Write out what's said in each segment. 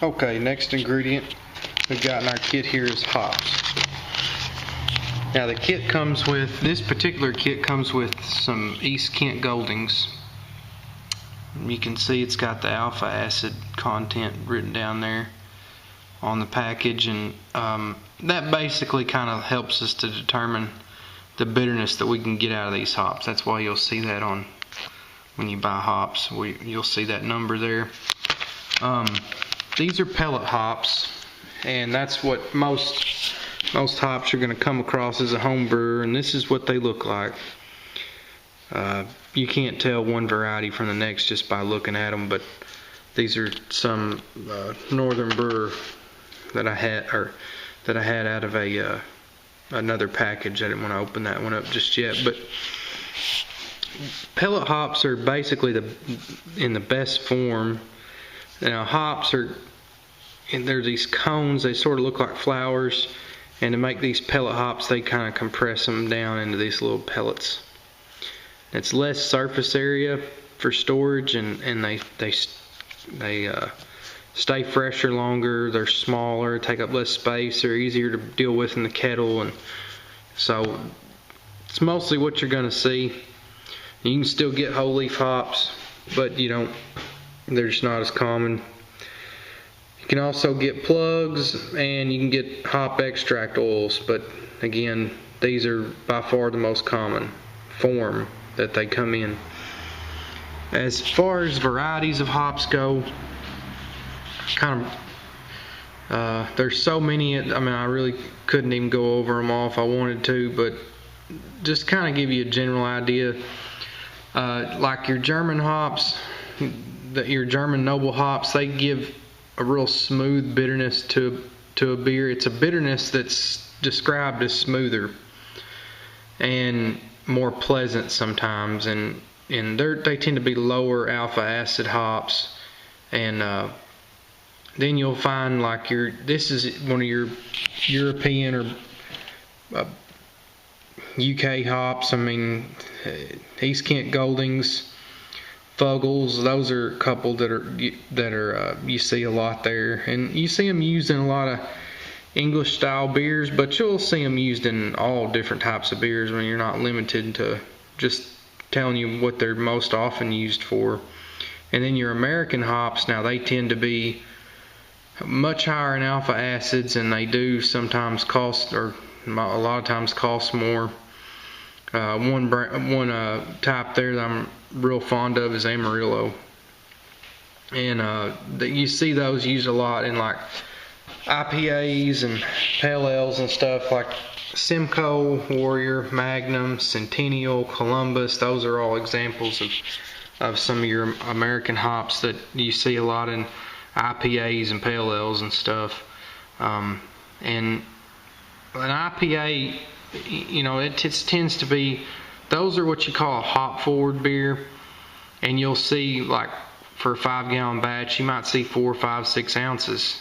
Okay, next ingredient we've got in our kit here is hops. Now the kit comes with, this particular kit comes with some East Kent Goldings. You can see it's got the alpha acid content written down there on the package, and that basically kind of helps us to determine the bitterness that we can get out of these hops. That's why you'll see that on when you buy hops. You'll see that number there. These are pellet hops, and that's what most hops you're going to come across as a home brewer, and this is what they look like. You can't tell one variety from the next just by looking at them, but these are some northern brewer that I had out of another package. I didn't want to open that one up just yet, but pellet hops are basically in the best form. Now hops are, and they're these cones, they sort of look like flowers, and to make these pellet hops they kind of compress them down into these little pellets. It's less surface area for storage, and they stay fresher longer, they're smaller, take up less space, they're easier to deal with in the kettle, and so it's mostly what you're going to see. You can still get whole leaf hops, but they're just not as common. You can also get plugs, and you can get hop extract oils, but again, these are by far the most common form that they come in. As far as varieties of hops go, there's so many, I really couldn't even go over them all if I wanted to, but just kind of give you a general idea. Like your German hops, your German noble hops, they give a real smooth bitterness to a beer. It's a bitterness that's described as smoother and more pleasant sometimes, and they tend to be lower alpha acid hops, and then you'll find like this is one of your European or UK hops. East Kent Goldings, Fuggles, those are a couple that are you see a lot there, and you see them used in a lot of English style beers, but you'll see them used in all different types of beers. You're not limited to just telling you what they're most often used for. And then your American hops, now they tend to be much higher in alpha acids, and they do sometimes cost, or a lot of times cost more. One type there that I'm real fond of is Amarillo, and you see those used a lot in like IPAs and pale ales and stuff, like Simcoe, Warrior, Magnum, Centennial, Columbus. Those are all examples of some of your American hops that you see a lot in IPAs and pale ales and stuff. And an IPA, it tends to be, those are what you call a hop forward beer, and you'll see, like for a 5-gallon batch, you might see 4, 5, 6 ounces.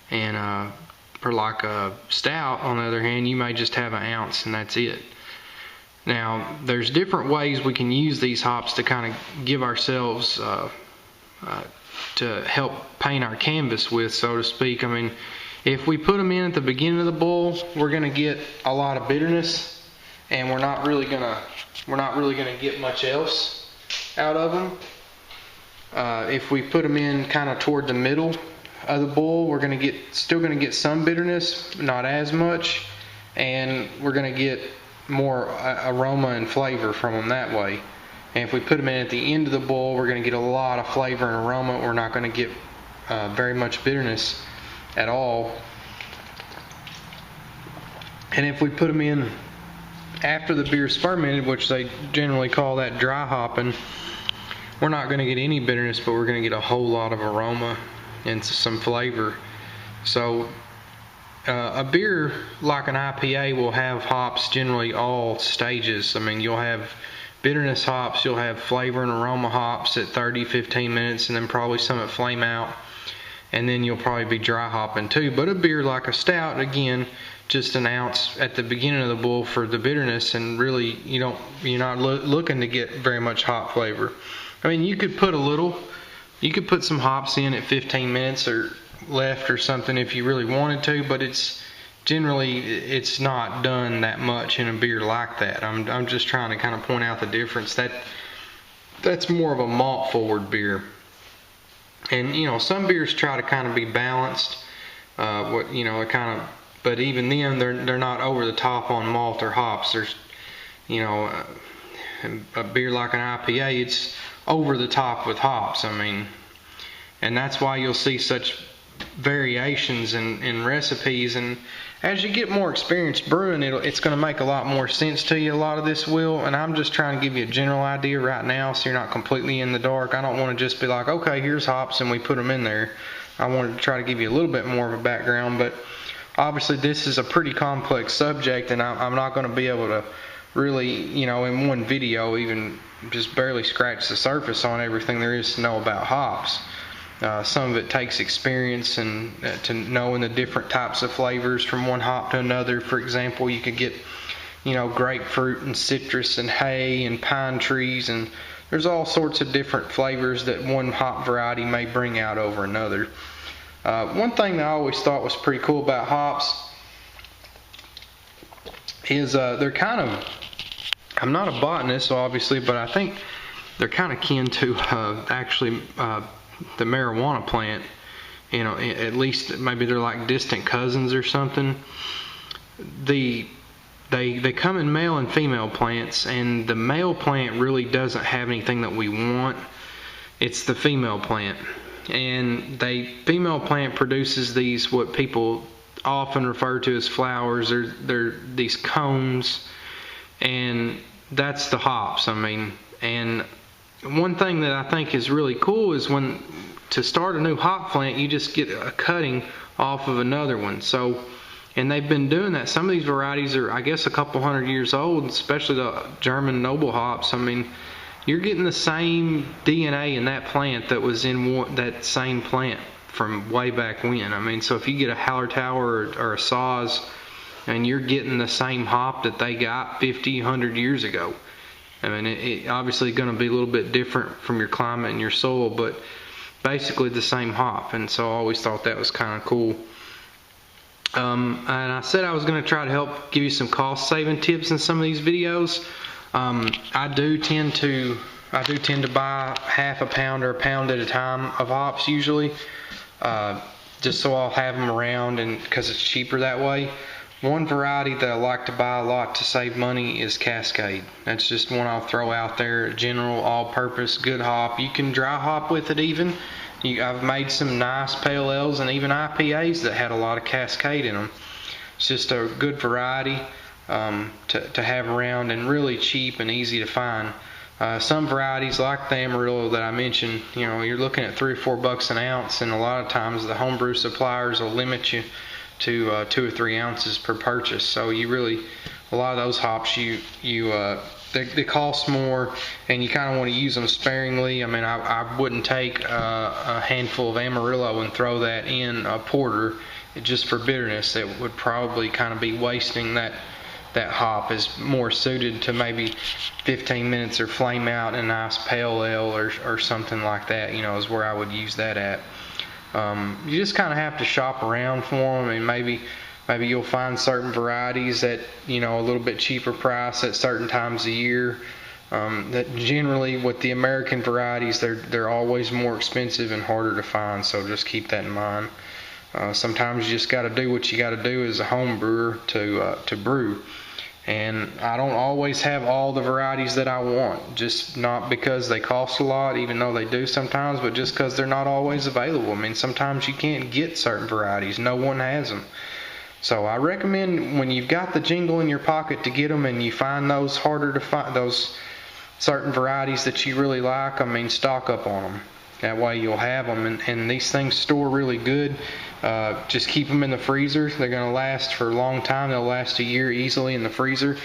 And for like a stout, on the other hand, you may just have an ounce and that's it. Now, there's different ways we can use these hops to kind of give ourselves to help paint our canvas with, so to speak. If we put them in at the beginning of the boil, we're going to get a lot of bitterness, and we're not really going to get much else out of them. If we put them in kind of toward the middle of the boil, we're still going to get some bitterness, not as much, and we're going to get more aroma and flavor from them that way. And if we put them in at the end of the boil, we're going to get a lot of flavor and aroma. We're not going to get very much bitterness at all. And if we put them in after the beer's fermented, which they generally call that dry hopping, we're not going to get any bitterness, but we're going to get a whole lot of aroma and some flavor. So a beer like an IPA will have hops generally all stages. You'll have bitterness hops, you'll have flavor and aroma hops at 30-15 minutes, and then probably some at flame out, and then you'll probably be dry hopping too. But a beer like a stout, again, just an ounce at the beginning of the boil for the bitterness, and really you're not looking to get very much hop flavor. You could put some hops in at 15 minutes or left or something if you really wanted to, but it's not done that much in a beer like that. I'm just trying to kind of point out the difference. That's more of a malt forward beer. And some beers try to kind of be balanced. But even then they're not over the top on malt or hops. There's a beer like an IPA, it's over the top with hops. And that's why you'll see such variations in recipes. And as you get more experience brewing, it's going to make a lot more sense to you. A lot of this will, and I'm just trying to give you a general idea right now, so you're not completely in the dark. I don't want to just be like, okay, here's hops and we put them in there. I wanted to try to give you a little bit more of a background, but obviously this is a pretty complex subject, and I'm not going to be able to really, in one video, even just barely scratch the surface on everything there is to know about hops. Some of it takes experience and to knowing the different types of flavors from one hop to another. For example, you could get, grapefruit and citrus and hay and pine trees, and there's all sorts of different flavors that one hop variety may bring out over another. One thing that I always thought was pretty cool about hops is they're kind of, I'm not a botanist obviously, but I think they're kind of kin to the marijuana plant. At least maybe they're like distant cousins or something. They come in male and female plants, and the male plant really doesn't have anything that we want. It's the female plant, and the female plant produces these, what people often refer to as flowers. They're these cones, and that's the hops. And one thing that I think is really cool is when to start a new hop plant, you just get a cutting off of another one. And they've been doing that. Some of these varieties are, I guess, a couple hundred years old, especially the German noble hops. You're getting the same DNA in that plant that was in that same plant from way back when. So if you get a Hallertau or a Saaz, and you're getting the same hop that they got 50, 100 years ago. It obviously going to be a little bit different from your climate and your soil, but basically the same hop. And so I always thought that was kind of cool. And I said I was going to try to help give you some cost saving tips in some of these videos. I do tend to buy half a pound or a pound at a time of hops usually, just so I'll have them around, and because it's cheaper that way. One variety that I like to buy a lot to save money is Cascade. That's just one I'll throw out there. General, all-purpose, good hop. You can dry hop with it even. I've made some nice pale ales and even IPAs that had a lot of Cascade in them. It's just a good variety to have around, and really cheap and easy to find. Some varieties like the Amarillo that I mentioned, you're looking at $3 or $4 an ounce, and a lot of times the homebrew suppliers will limit you to 2 or 3 ounces per purchase. So a lot of those hops they cost more, and you kind of want to use them sparingly. I wouldn't take a handful of Amarillo and throw that in a porter just for bitterness. It would probably kind of be wasting that hop. Is more suited to maybe 15 minutes or flame out in a nice pale ale or something like that, is where I would use that at. You just kind of have to shop around for them, and maybe you'll find certain varieties at a little bit cheaper price at certain times of year. That generally with the American varieties, they're always more expensive and harder to find, so just keep that in mind. Sometimes you just got to do what you got to do as a home brewer to brew. And I don't always have all the varieties that I want, just not because they cost a lot, even though they do sometimes, but just because they're not always available. Sometimes you can't get certain varieties. No one has them. So I recommend when you've got the jingle in your pocket to get them, and you find those harder to find, those certain varieties that you really like, stock up on them. That way you'll have them, and these things store really good. Just keep them in the freezer. They're going to last for a long time. They'll last a year easily in the freezer.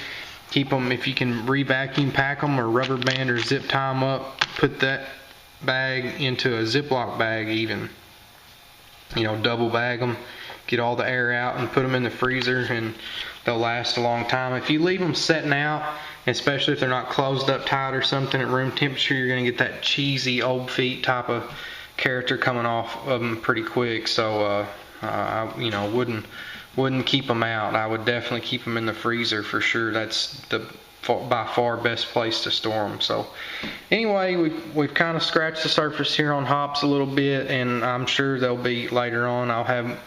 Keep them, if you can re-vacuum pack them or rubber band or zip tie them up, put that bag into a Ziploc bag even. Double bag them, get all the air out, and put them in the freezer, and they'll last a long time. If you leave them setting out, especially if they're not closed up tight or something at room temperature, you're going to get that cheesy old feet type of character coming off of them pretty quick. So I wouldn't keep them out. I would definitely keep them in the freezer for sure. That's the by far best place to store them. So anyway, we've kind of scratched the surface here on hops a little bit, and I'm sure there'll be later on. I'll have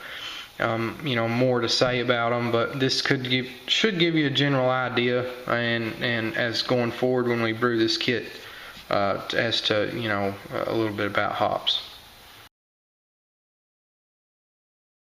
more to say about them, but this should give you a general idea, and as going forward when we brew this kit, as to a little bit about hops.